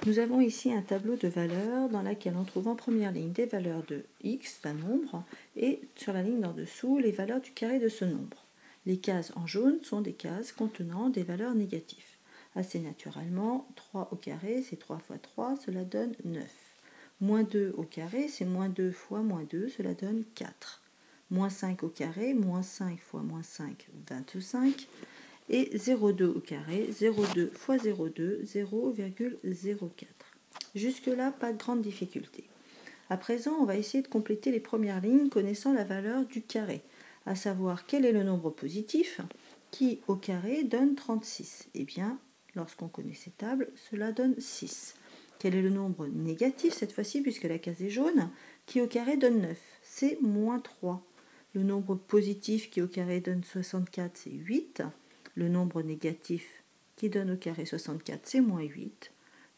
Nous avons ici un tableau de valeurs dans lequel on trouve en première ligne des valeurs de x, d'un nombre, et sur la ligne d'en dessous, les valeurs du carré de ce nombre. Les cases en jaune sont des cases contenant des valeurs négatives. Assez naturellement, 3 au carré, c'est 3 fois 3, cela donne 9. Moins 2 au carré, c'est moins 2 fois moins 2, cela donne 4. Moins 5 au carré, moins 5 fois moins 5, 25. Et 0,2 au carré, 0,2 fois 0,2, 0,04. Jusque-là, pas de grande difficulté. À présent, on va essayer de compléter les premières lignes connaissant la valeur du carré, à savoir quel est le nombre positif qui, au carré, donne 36. Eh bien, lorsqu'on connaît ces tables, cela donne 6. Quel est le nombre négatif cette fois-ci, puisque la case est jaune, qui au carré donne 9? C'est moins 3. Le nombre positif qui au carré donne 64, c'est 8. Le nombre négatif qui donne au carré 64, c'est moins 8.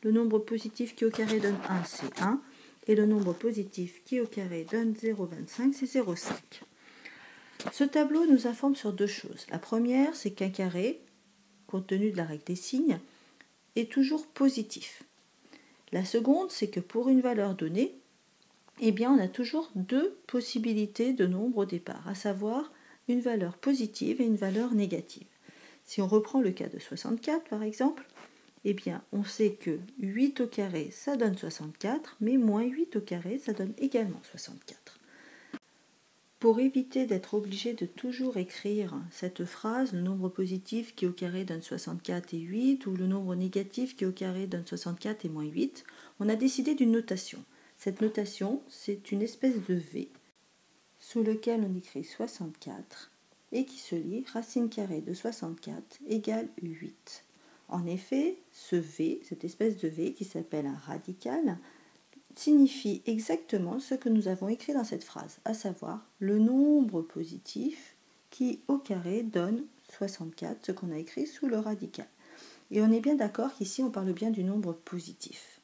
Le nombre positif qui au carré donne 1, c'est 1. Et le nombre positif qui au carré donne 0,25, c'est 0,5. Ce tableau nous informe sur deux choses. La première, c'est qu'un carré, compte tenu de la règle des signes, est toujours positif. La seconde, c'est que pour une valeur donnée, eh bien, on a toujours deux possibilités de nombre au départ, à savoir une valeur positive et une valeur négative. Si on reprend le cas de 64 par exemple, eh bien on sait que 8 au carré ça donne 64, mais moins 8 au carré ça donne également 64. Pour éviter d'être obligé de toujours écrire cette phrase, le nombre positif qui au carré donne 64 et 8, ou le nombre négatif qui au carré donne 64 et moins 8, on a décidé d'une notation. Cette notation, c'est une espèce de V sous lequel on écrit 64 et qui se lit racine carrée de 64 égale 8. En effet, ce V, cette espèce de V qui s'appelle un radical, signifie exactement ce que nous avons écrit dans cette phrase, à savoir le nombre positif qui au carré donne 64, ce qu'on a écrit sous le radical. Et on est bien d'accord qu'ici on parle bien du nombre positif.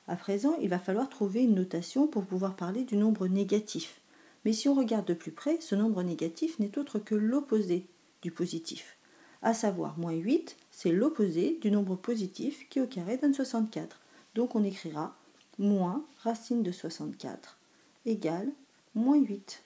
À présent, il va falloir trouver une notation pour pouvoir parler du nombre négatif. Mais si on regarde de plus près, ce nombre négatif n'est autre que l'opposé du positif. À savoir, moins 8, c'est l'opposé du nombre positif qui au carré donne 64. Donc on écrira moins racine de 64 égale moins 8.